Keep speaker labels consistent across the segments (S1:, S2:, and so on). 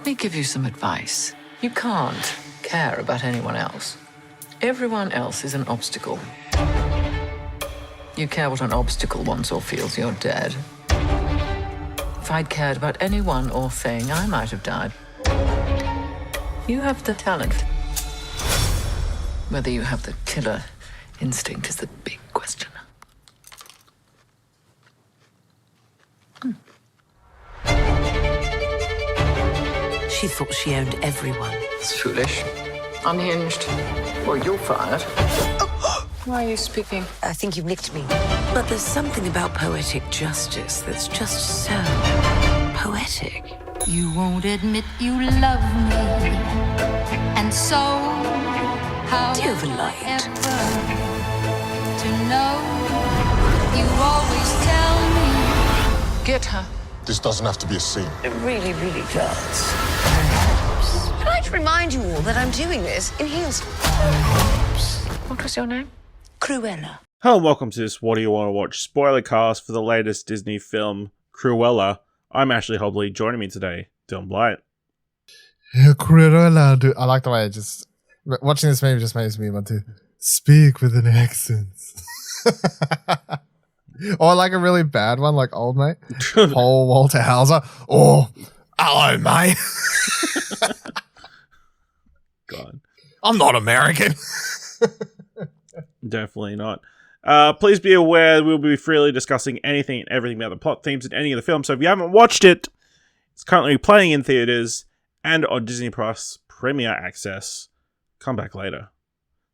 S1: me give you some advice. You can't care about anyone else. Everyone else is an obstacle. You care what an obstacle wants or feels, you're dead. If I'd cared about anyone or thing, I might have died. You have the talent. Whether you have the killer instinct is the big question.
S2: She thought she owned everyone.
S1: It's foolish. Unhinged. Well, you're fired. Why are you speaking?
S2: I think you nicked me. But there's something about poetic justice that's just so poetic.
S3: You won't admit you love me, and so how
S2: Do you ever lied?
S3: ever to know? You always tell me.
S1: Get her.
S4: This doesn't have to be a scene.
S2: It really, really does. I'd like to remind you all that I'm doing this in heels.
S1: What was your name?
S2: Cruella.
S5: Hello and welcome to this What Do You Want to Watch Spoilercast for the latest Disney film, Cruella. I'm Ashley Hobley. Joining me today, Dylan Blight.
S6: Yeah, Cruella, dude. I like the way it just... Watching this movie just makes me want to speak with an accent. Or like a really bad one, like Old Mate. Paul Walter Hauser. Oh, hello, mate.
S5: God.
S6: I'm not American.
S5: Definitely not. Please be aware we'll be freely discussing anything and everything about the plot themes in any of the films. So if you haven't watched it, it's currently playing in theaters and on Disney Plus Premier Access. Come back later.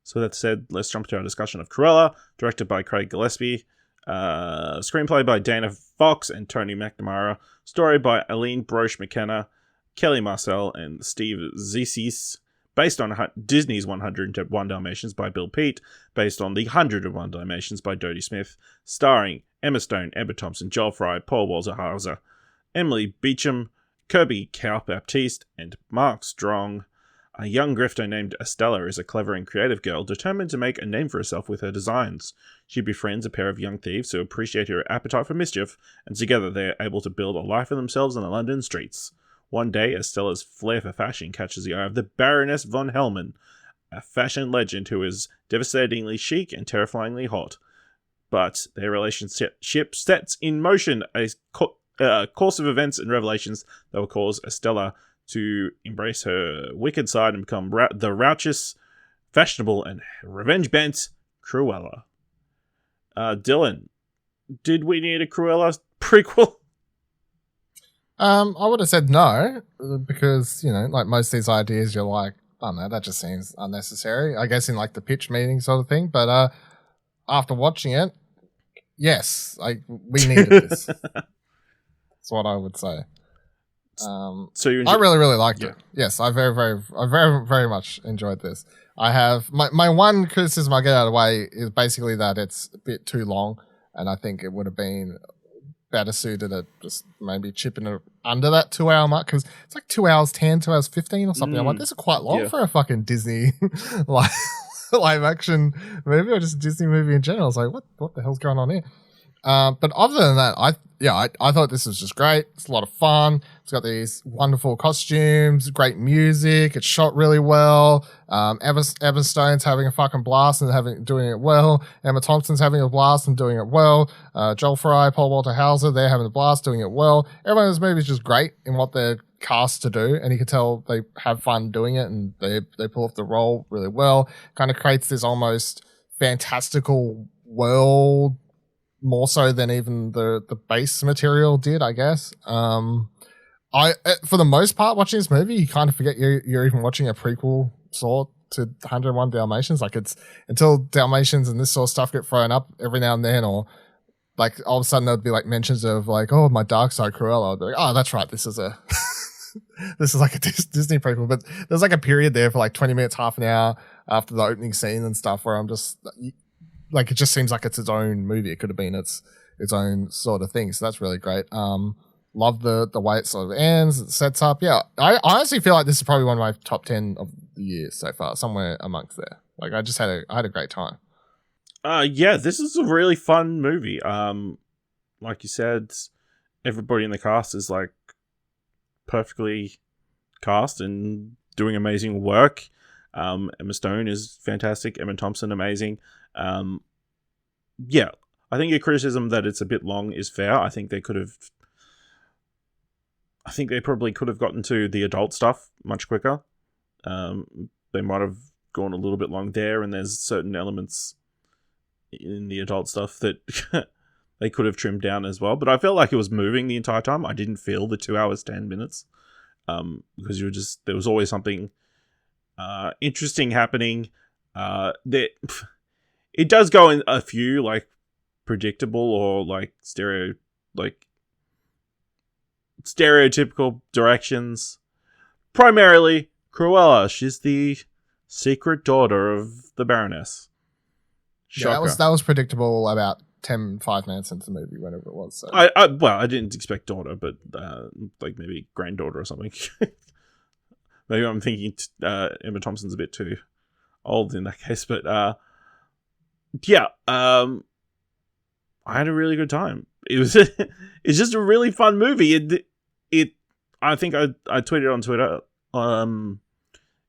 S5: So that said, let's jump to our discussion of Cruella, directed by Craig Gillespie. Screenplay by Dana Fox and Tony McNamara. Story by Aline, Brosh, McKenna, Kelly Marcel, and Steve Zissis. Based on Disney's 101 Dalmatians by Bill Peet. Based on The 101 Dalmatians by Dodie Smith. Starring Emma Stone, Thompson, Joel Fry, Paul Walter Hauser, Emily Beecham, Kirby, Howell-Baptiste, and Mark Strong. A young grifter named Estella is a clever and creative girl determined to make a name for herself with her designs. She befriends a pair of young thieves who appreciate her appetite for mischief, and together they are able to build a life for themselves in the London streets. One day, Estella's flair for fashion catches the eye of the Baroness von Hellman, a fashion legend who is devastatingly chic and terrifyingly hot. But their relationship sets in motion a course of events and revelations that will cause Estella to embrace her wicked side and become the righteous, fashionable, and revenge-bent Cruella. Dylan, did we need a Cruella prequel?
S6: I would have said no, because, you know, like most of these ideas, you're like, I don't know, that just seems unnecessary. I guess in like the pitch meeting sort of thing. But after watching it, yes, we needed this. That's what I would say.
S5: So
S6: I really, really liked it. Yes, I very, very much enjoyed this. I have my one criticism I get out of the way is basically that it's a bit too long, and I think it would have been better suited at just maybe chipping it under that 2 hour mark, because it's like 2 hours 10, 2 hours 15 or something. I'm like, this is quite long for a fucking Disney live action movie, or just a Disney movie in general. It's like, what the hell's going on here? But other than that, I thought this was just great. It's a lot of fun. It's got these wonderful costumes, great music. It's shot really well. Emma Stone's having a fucking blast and doing it well. Emma Thompson's having a blast and doing it well. Joel Fry, Paul Walter Hauser, they're having a blast doing it well. Everyone in this movie is just great in what they're cast to do, and you can tell they have fun doing it, and they pull off the role really well. Kind of creates this almost fantastical world, more so than even the base material did, I guess. For the most part, watching this movie, you kind of forget you're even watching a prequel sort to 101 Dalmatians. Like, it's until Dalmatians and this sort of stuff get thrown up every now and then, or like all of a sudden there'd be like mentions of like, oh, my dark side Cruella. I'd be like, oh, that's right, this is like a Disney prequel. But there's like a period there for like 20 minutes, half an hour after the opening scene and stuff where I'm just like, it just seems like it's its own movie. It could have been its own sort of thing. So that's really great. Love the way it sort of ends, it sets up. Yeah, I honestly feel like this is probably one of my top 10 of the year so far, somewhere amongst there. Like, I had a great time.
S5: Yeah, this is a really fun movie. Like you said, everybody in the cast is like perfectly cast and doing amazing work. Emma Stone is fantastic. Emma Thompson, amazing. Yeah, I think your criticism that it's a bit long is fair. I think they probably could have gotten to the adult stuff much quicker. They might have gone a little bit long there, and there's certain elements in the adult stuff that they could have trimmed down as well. But I felt like it was moving the entire time. I didn't feel the 2 hours, 10 minutes. Because there was always something interesting happening. That it does go in a few like predictable or like stereotypical directions. Primarily, Cruella. She's the secret daughter of the Baroness. Shocker.
S6: Yeah, that was predictable about 5 minutes into the movie, whenever it was. So.
S5: I didn't expect daughter, but like maybe granddaughter or something. Maybe I'm thinking Emma Thompson's a bit too old in that case, but yeah, I had a really good time. It's just a really fun movie. I think I tweeted on Twitter.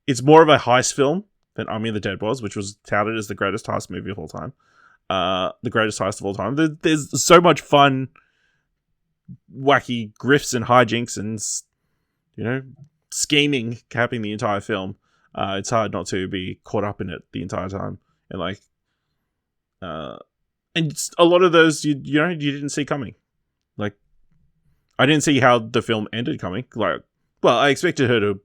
S5: It's more of a heist film than Army of the Dead was, which was touted as the greatest heist movie of all time. The greatest heist of all time. There's so much fun, wacky grifts and hijinks and, scheming happening the entire film. It's hard not to be caught up in it the entire time. And and a lot of those you didn't see coming. Like, I didn't see how the film ended coming. Like, well, I expected her to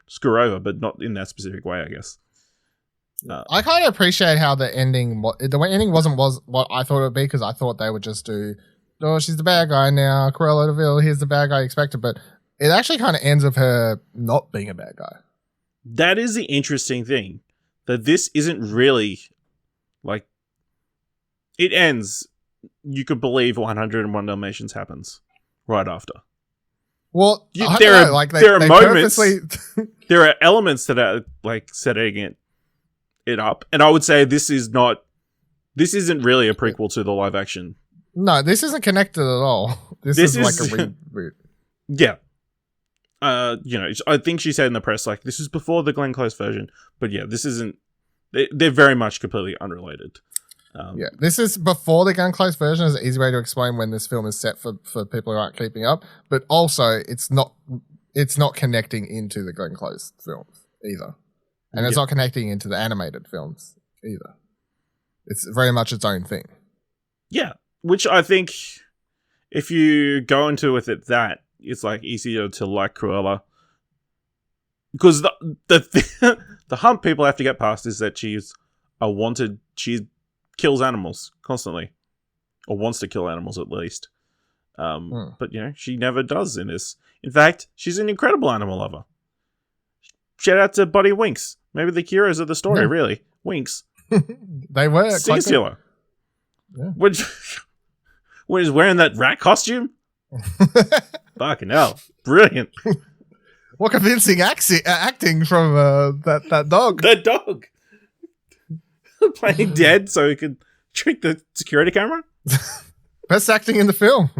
S5: screw over, but not in that specific way, I guess.
S6: I kind of appreciate how the ending wasn't what I thought it would be, because I thought they would just do, oh, she's the bad guy now, Cruella de Vil, here's the bad guy expected, but it actually kind of ends with her not being a bad guy.
S5: That is the interesting thing, that this isn't really, like, it ends, you could believe 101 Dalmatians happens right after.
S6: Well,
S5: there are moments, there are elements that are, like, setting it up, and I would say this isn't really a prequel to the live action.
S6: No, this isn't connected at all. This is like a reboot.
S5: Yeah. I think she said in the press, like, this is before the Glenn Close version, but yeah, this isn't, they're very much completely unrelated.
S6: Yeah, this is before the Glenn Close version is an easy way to explain when this film is set for people who aren't keeping up, but also it's not connecting into the Glenn Close films either. And it's not connecting into the animated films either. It's very much its own thing. Yeah.
S5: Which I think if you go into with it that, it's like easier to like Cruella. Because the hump people have to get past is that she kills animals constantly. Or wants to kill animals at least. But she never does in this. In fact, she's an incredible animal lover. Shout out to Buddy Winks. Maybe the heroes of the story, really. Winks.
S6: They were.
S5: Stinger Stealer. Yeah. When he's wearing that rat costume? Fucking hell. Brilliant.
S6: What convincing acting from that dog.
S5: That dog. Playing dead so he could trick the security camera?
S6: Best acting in the film.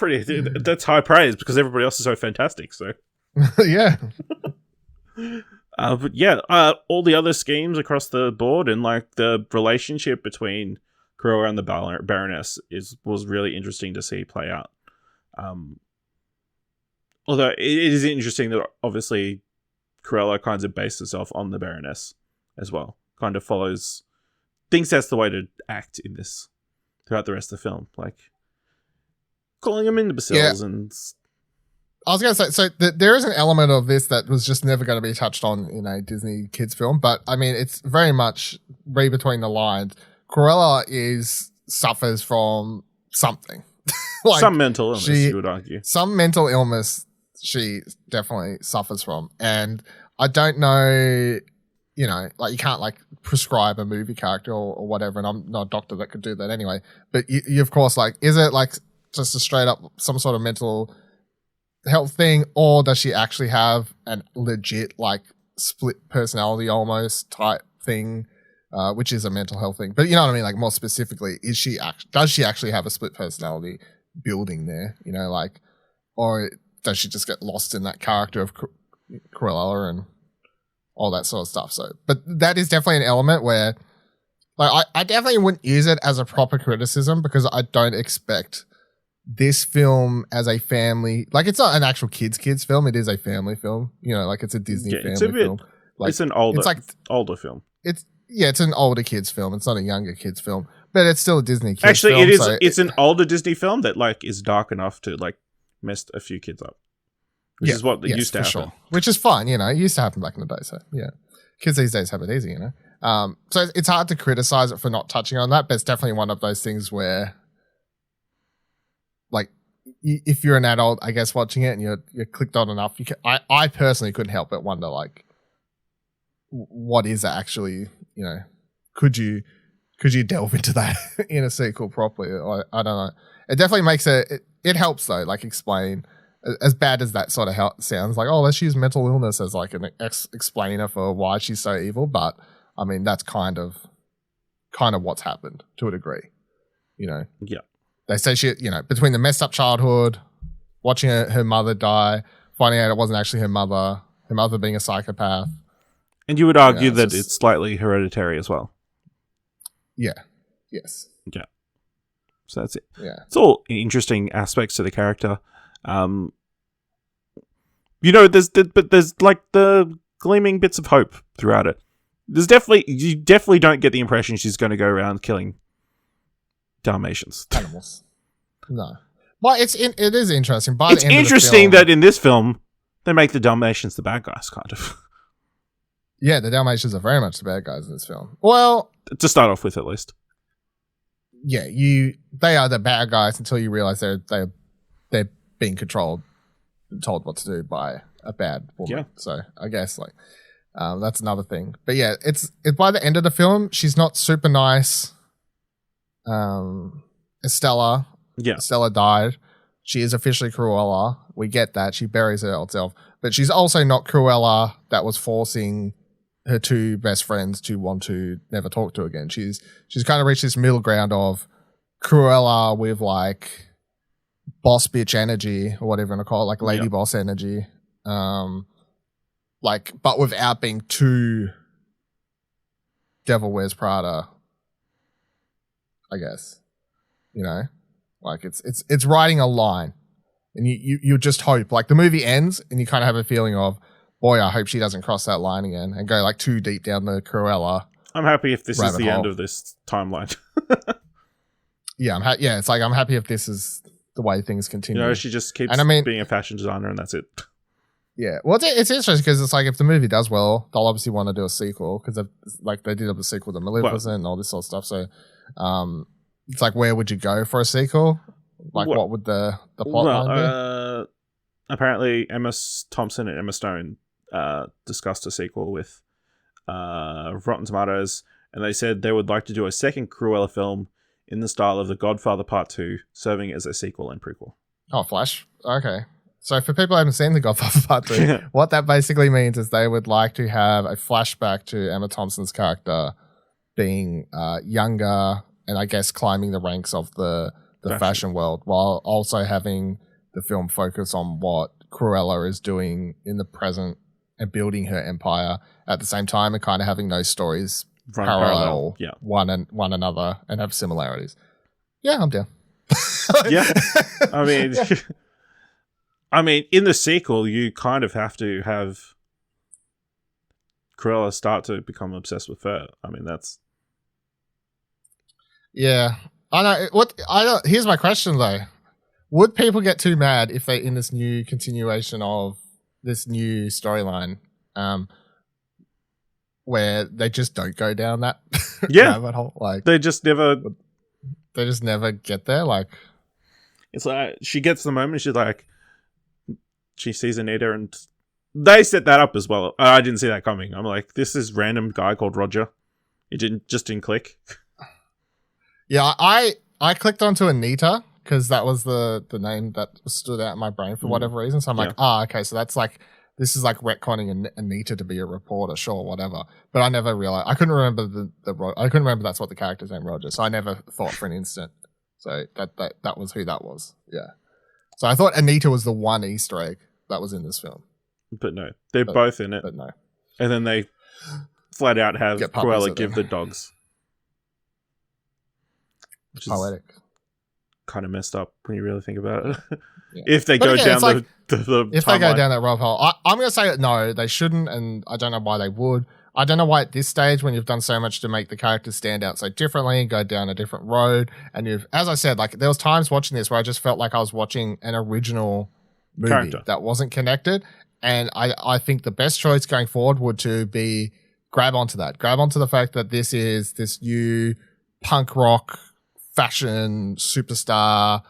S5: That's high praise because everybody else is so fantastic, so.
S6: Yeah.
S5: But yeah, all the other schemes across the board and like the relationship between Cruella and the Baroness was really interesting to see play out. Although it is interesting that obviously Cruella kind of based herself on the Baroness as well. Kind of thinks that's the way to act in this throughout the rest of the film, like calling them imbeciles and.
S6: I was going to say, so there is an element of this that was just never going to be touched on in a Disney kids film, but I mean, it's very much read between the lines. Cruella suffers from something.
S5: Like, some mental illness, you would argue.
S6: Some mental illness she definitely suffers from. And I don't know, like you can't like prescribe a movie character or whatever, and I'm not a doctor that could do that anyway. But you of course, like, is it like just a straight up some sort of mental health thing, or does she actually have an legit like split personality almost type thing, which is a mental health thing? But you know what I mean, like more specifically, does she actually have a split personality building there, like, or does she just get lost in that character of Cruella and all that sort of stuff? So, but that is definitely an element where, like, I definitely wouldn't use it as a proper criticism because I don't expect this film as a family, like, it's not an actual kids film. It is a family film, you know, like it's a Disney family film. Like,
S5: it's an older film.
S6: It's an older kids film. It's not a younger kids film, but it's still a Disney kids
S5: Actually,
S6: film.
S5: it is. So it's an older Disney film that like is dark enough to like mess a few kids up, which is what used to happen. Sure.
S6: Which is fine, you know. It used to happen back in the day. So yeah, kids these days have it easy, you know. So it's hard to criticize it for not touching on that, but it's definitely one of those things where, like, if you're an adult, I guess, watching it and you're clicked on enough, I personally couldn't help but wonder, like, what is that actually, you know, could you delve into that in a sequel properly? I don't know. It definitely makes it helps though, like, explain, as bad as that sort of sounds, like, oh, let's use mental illness as like an explainer for why she's so evil. But I mean, that's kind of what's happened to a degree, you know?
S5: Yeah.
S6: They say she, you know, between the messed up childhood, watching her mother die, finding out it wasn't actually her mother being a psychopath.
S5: And you would argue that it's slightly hereditary as well.
S6: Yeah. Yes.
S5: Yeah. So that's it.
S6: Yeah.
S5: It's all interesting aspects to the character. You know, there's like the gleaming bits of hope throughout it. You definitely don't get the impression she's going to go around killing Dalmatians.
S6: Animals. No. But it is interesting.
S5: It's interesting that in this film, they make the Dalmatians the bad guys, kind of.
S6: Yeah, the Dalmatians are very much the bad guys in this film. Well,
S5: to start off with, at least.
S6: Yeah, they are the bad guys until you realize they're being controlled and told what to do by a bad woman. Yeah. So I guess like that's another thing. But yeah, it's by the end of the film, she's not super nice. Estella died. She is officially Cruella. We get that. She buries her old self. But she's also not Cruella that was forcing her two best friends to want to never talk to her again. She's kind of reached this middle ground of Cruella with like boss bitch energy or whatever you want to call it, like lady boss energy. Like, but without being too Devil Wears Prada, I guess. You know? Like it's riding a line. And you just hope, like, the movie ends and you kind of have a feeling of, boy, I hope she doesn't cross that line again and go like too deep down the Cruella.
S5: I'm happy if this is the end of this timeline.
S6: Yeah, it's like I'm happy if this is the way things continue.
S5: You know, she just keeps being a fashion designer and that's it.
S6: Yeah, well, it's interesting because it's like if the movie does well, they'll obviously want to do a sequel because they did a sequel to Maleficent and all this sort of stuff. So, it's like, where would you go for a sequel? Like, what would the plot line be?
S5: Apparently, Emma Thompson and Emma Stone discussed a sequel with Rotten Tomatoes, and they said they would like to do a second Cruella film in the style of The Godfather Part 2, serving as a sequel and prequel.
S6: Oh, Flash. Okay. So for people who haven't seen The Godfather Part 2, what that basically means is they would like to have a flashback to Emma Thompson's character being younger and I guess climbing the ranks of the fashion world, while also having the film focus on what Cruella is doing in the present and building her empire at the same time, and kind of having those stories parallel one another and have similarities. Yeah, I'm down.
S5: Yeah. I mean, in the sequel, you kind of have to have Cruella start to become obsessed with her. I mean, that's... Yeah.
S6: Here's my question though. Would people get too mad if they, in this new continuation of this new storyline, where they just don't go down that rabbit hole? Like
S5: they just never
S6: get there. Like,
S5: it's like she gets the moment, she's like, she sees Anita, and they set that up as well. I didn't see that coming. I'm like, this is random guy called Roger. It didn't click.
S6: Yeah, I clicked onto Anita because that was the name that stood out in my brain for whatever reason. So I'm like, okay, so that's like, this is like retconning Anita to be a reporter, sure, whatever. But I never realized, I couldn't remember I couldn't remember that's what the character's name, Roger. So I never thought for an instant. So that was who that was. Yeah. So I thought Anita was the one Easter egg that was in this film.
S5: But no, they're both in it.
S6: But no.
S5: And then they flat out have Cruella give the dogs. Which
S6: poetic.
S5: Kind of messed up when you really think about it.
S6: Yeah.
S5: If they go down the
S6: if they go down that rabbit hole, I'm going to say no, they shouldn't, and I don't know why they would. I don't know why at this stage, when you've done so much to make the characters stand out so differently and go down a different road, and you've, as I said, like there was times watching this where I just felt like I was watching an original movie that wasn't connected, and I think the best choice going forward would to be grab onto the fact that this is this new punk rock fashion superstar,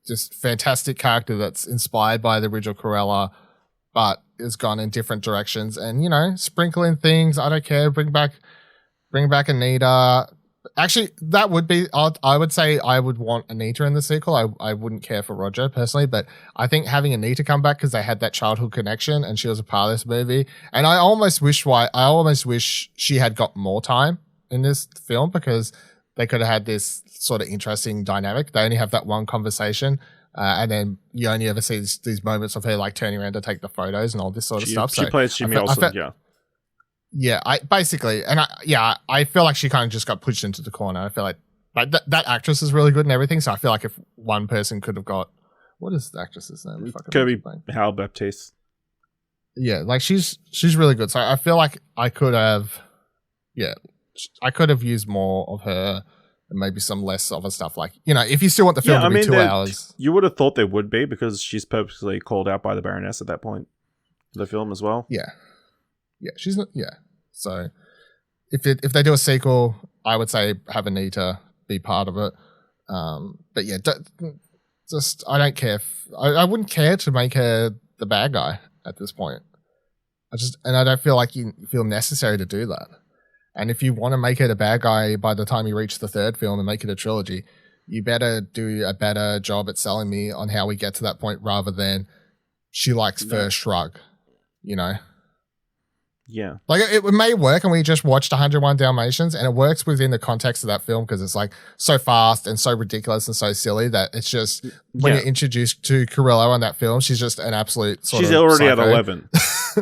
S6: this fantastic character that's inspired by the original Cruella, but has gone in different directions, and sprinkle in things. I don't care. Bring back Anita. Actually, that would be. I would say I would want Anita in the sequel. I wouldn't care for Roger personally, but I think having Anita come back because they had that childhood connection and she was a part of this movie. And I almost wish she had got more time in this film because they could have had this sort of interesting dynamic. They only have that one conversation. And then you only ever see these moments of her like turning around to take the photos and all this sort of stuff.
S5: She plays Jimmy Olsen, yeah.
S6: Yeah, I feel like she kind of just got pushed into the corner. I feel like that actress is really good and everything. So I feel like if one person could have got, what is the actress's name?
S5: Kirby Howell-Baptiste.
S6: Yeah, like she's really good. So I feel like I could have used more of her. And maybe some less of a stuff like, if you still want the film to be 2 hours.
S5: You would have thought there would be because she's purposely called out by the Baroness at that point in the film as well.
S6: Yeah. Yeah, she's not, yeah. So if they do a sequel, I would say have Anita be part of it. But yeah, I don't care. I wouldn't care to make her the bad guy at this point. I don't feel like you feel necessary to do that. And if you want to make it a bad guy by the time you reach the third film and make it a trilogy, you better do a better job at selling me on how we get to that point rather than she likes first shrug,
S5: Yeah.
S6: Like it may work, and we just watched 101 Dalmatians, and it works within the context of that film because it's like so fast and so ridiculous and so silly that it's just when you're introduced to Cruella on that film, she's just an absolute
S5: She's already at 11.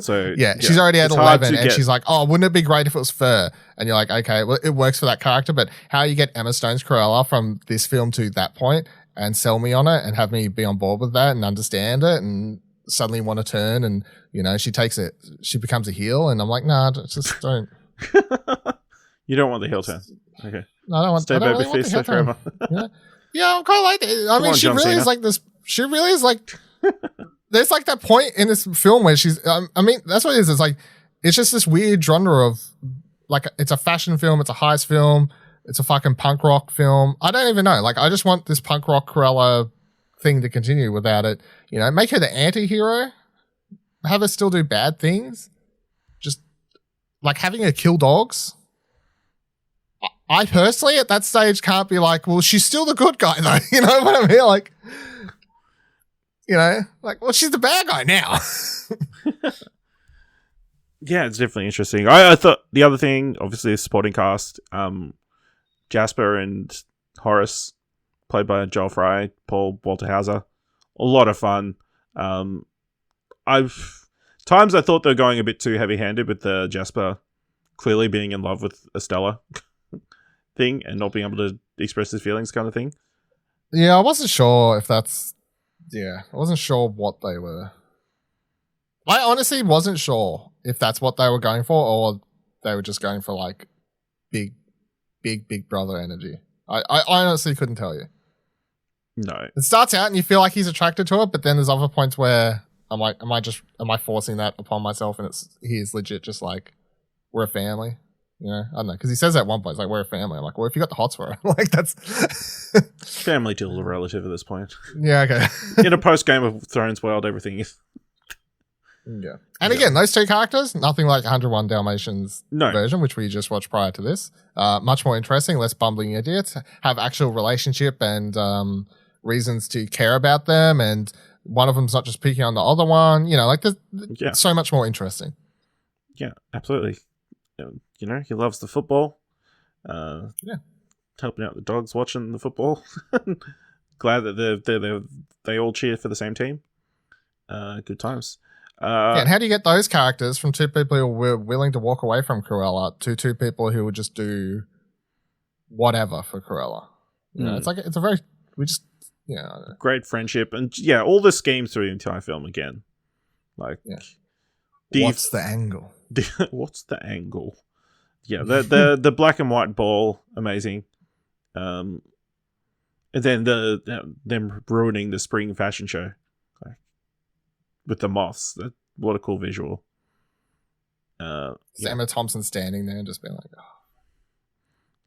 S5: So
S6: yeah, she's already at 11, and she's like, "Oh, wouldn't it be great if it was fur?" And you're like, "Okay, well, it works for that character." But how you get Emma Stone's Cruella from this film to that point and sell me on it and have me be on board with that and understand it and suddenly want to turn and she becomes a heel, and I'm like, nah, just don't.
S5: You don't want the heel turn. Okay.
S6: No, I don't want.
S5: Stay baby face forever.
S6: Yeah, I'm kind of like it. I mean, she really is like this. She really is like. There's like that point in this film where she's. I mean, that's what it is. It's like it's just this weird genre of like it's a fashion film, it's a heist film, it's a fucking punk rock film. I don't even know. Like, I just want this punk rock Cruella thing to continue without it. Make her the anti-hero. Have her still do bad things. Just like having her kill dogs. I personally at that stage can't be like, well, she's still the good guy though. You know what I mean? Like, well, she's the bad guy now.
S5: Yeah, it's definitely interesting. I thought the other thing, obviously, the supporting cast, Jasper and Horace, played by Joel Fry, Paul Walter Hauser, a lot of fun. I thought they were going a bit too heavy-handed with the Jasper clearly being in love with Estella thing and not being able to express his feelings kind of thing.
S6: Yeah, I wasn't sure if that's... Yeah, I wasn't sure what they were... I honestly wasn't sure if that's what they were going for or they were just going for like big brother energy. I honestly couldn't tell you.
S5: No.
S6: It starts out and you feel like he's attracted to it, but then there's other points where I'm like, am I forcing that upon myself? And he's legit just like, we're a family. I don't know. Because he says at one point, it's like, we're a family. I'm like, well, if you got the hots for it, like that's...
S5: Family till a relative at this point.
S6: Yeah, okay.
S5: In a post-Game of Thrones world, everything is...
S6: Yeah. And again, those two characters, nothing like 101 Dalmatians version, which we just watched prior to this. Much more interesting, less bumbling idiots, have actual relationship and reasons to care about them, and one of them's not just picking on the other one. There's so much more interesting.
S5: Yeah, absolutely. He loves the football. Helping out the dogs watching the football. glad that they all cheer for the same team. Good times.
S6: Yeah, and how do you get those characters from two people who were willing to walk away from Cruella to two people who would just do whatever for Cruella? You know, it's like it's a very
S5: great friendship, and all the schemes through the entire film again. Like,
S6: what's the angle?
S5: What's the angle? Yeah, the black and white ball, amazing. And then them ruining the spring fashion show, like, with the moths. What a cool visual.
S6: Emma Thompson standing there and just being like, oh.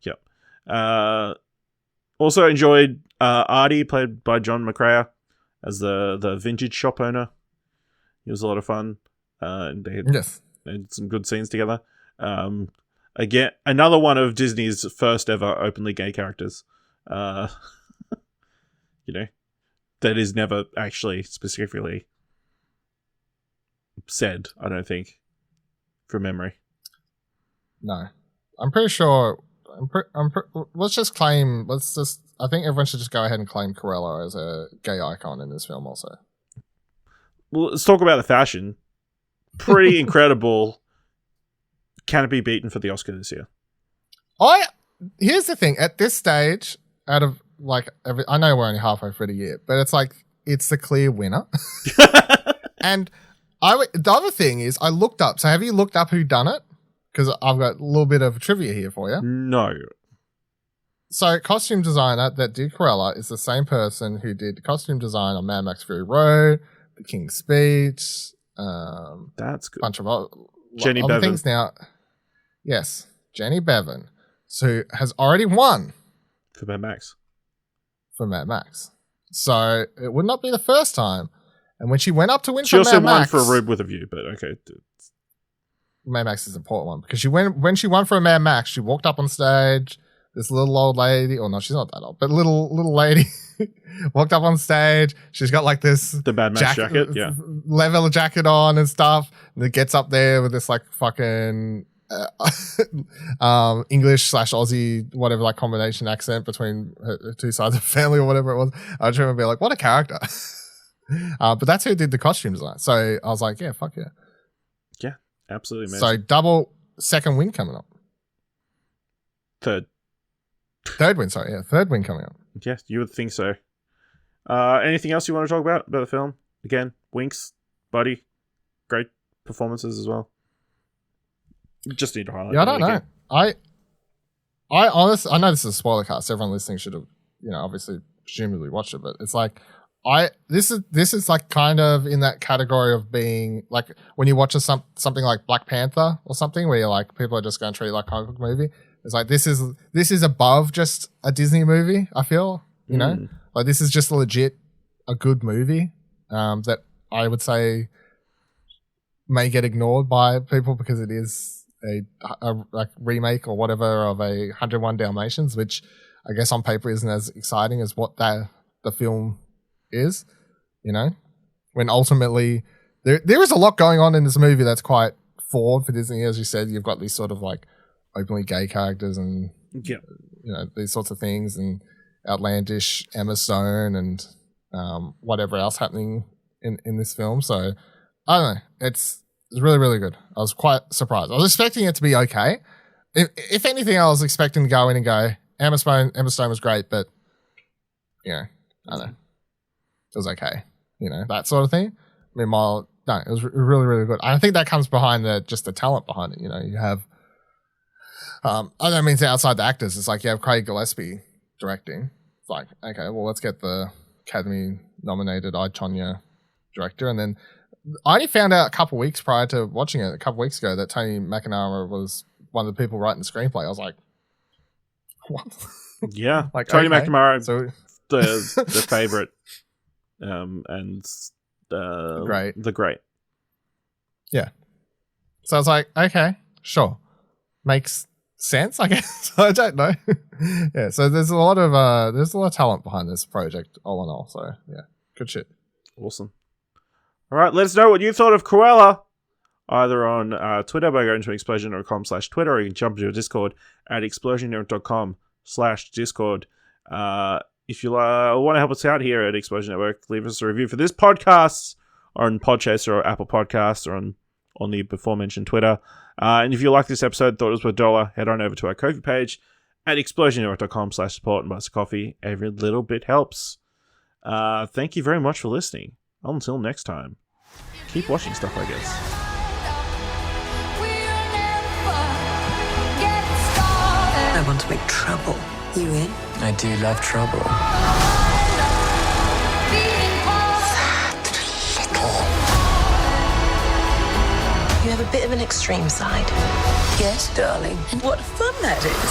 S5: Yep. Also enjoyed Artie, played by John McCrea, as the vintage shop owner. He was a lot of fun. And they had some good scenes together. Again, another one of Disney's first ever openly gay characters. That is never actually specifically said, I don't think, from memory.
S6: No. I'm pretty sure. I think everyone should just go ahead and claim Cruella as a gay icon in this film also.
S5: Well, let's talk about the fashion. Pretty incredible. Can it be beaten for the Oscar this year?
S6: Here's the thing. At this stage, out of like, I know we're only halfway through the year, but it's like, it's the clear winner. And the other thing is, I looked up. So have you looked up who done it? Because I've got a little bit of trivia here for you.
S5: No.
S6: So costume designer that did Cruella is the same person who did costume design on Mad Max Fury Road, The King's Speech.
S5: That's good.
S6: Bunch of
S5: Jenny
S6: other
S5: Bevan.
S6: things now. Yes, Jenny Bevan, who has already won
S5: For Mad Max.
S6: So it would not be the first time. And when she went up to win
S5: She
S6: for
S5: also
S6: Mad
S5: won
S6: Max,
S5: for A Room with a View, but okay.
S6: Mad Max is an important one because when she won for a Mad Max, she walked up on stage. This little old lady, or no, she's not that old, but little lady walked up on stage. She's got like the
S5: Mad Max jacket, yeah,
S6: leather jacket on and stuff. And it gets up there with this like fucking English/Aussie, whatever, like combination accent between her two sides of the family or whatever it was. I just remember being like, what a character. But that's who did the costume design. So I was like, yeah, fuck yeah.
S5: Yeah, absolutely amazing.
S6: So double second win coming up. Third win coming up.
S5: Yes, you would think so. Anything else you want to talk about the film? Again, Winks, Buddy, great performances as well. Just need to highlight.
S6: Yeah, I don't know. I honestly, I know this is a spoiler cast. Everyone listening should have, obviously, presumably watched it. But it's like, this is like kind of in that category of being like when you watch something like Black Panther or something where you're like, people are just going to treat it like a comic book movie. It's like this is above just a Disney movie. I feel, like this is just legit a good movie that I would say may get ignored by people because it is a like remake or whatever of a 101 Dalmatians, which I guess on paper isn't as exciting as what the film is. When ultimately there is a lot going on in this movie that's quite forward for Disney. As you said, you've got these sort of like openly gay characters and these sorts of things and outlandish Emma Stone and whatever else happening in this film. So I don't know. It's really, really good. I was quite surprised. I was expecting it to be okay. If anything, I was expecting to go in and go, Emma Stone was great, but I don't know. It was okay. That sort of thing. Meanwhile, no, it was really, really good. I think that comes behind just the talent behind it. You have I don't mean to outside the actors. It's like you have Craig Gillespie directing. It's like, okay, well, let's get the Academy-nominated Tonya director. And then I only found out a couple weeks prior to watching it, a couple weeks ago, that Tony McNamara was one of the people writing the screenplay. I was like, what?
S5: Yeah.
S6: Like
S5: Tony
S6: okay.
S5: McNamara,
S6: So
S5: the favorite, and the great.
S6: Yeah. So I was like, okay, sure. Makes sense, I guess. I don't know. Yeah, so there's a lot of talent behind this project, all in all. So yeah, good shit.
S5: Awesome. All right, let us know what you thought of Cruella, either on Twitter by going to explosion.com/Twitter, or you can jump into your Discord at explosion.com/Discord. if you want to help us out here at Explosion Network, leave us a review for this podcast on Podchaser or Apple Podcasts or on the before-mentioned Twitter. And if you like this episode, thought it was worth $1, head on over to our Ko-fi page at explosionnetwork.com/support and buy us a coffee. Every little bit helps. Thank you very much for listening. Until next time, keep watching stuff, I guess.
S2: I want to make trouble. You in?
S1: I do love trouble.
S2: You have a bit of an extreme side. Yes, darling. And what fun that is.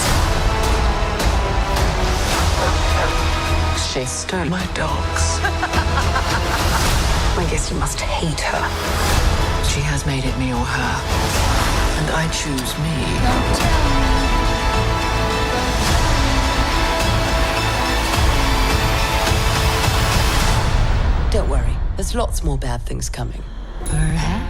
S1: She stole my dogs.
S2: I guess you must hate her.
S1: She has made it me or her. And I choose me.
S2: Don't worry. There's lots more bad things coming.
S1: Perhaps.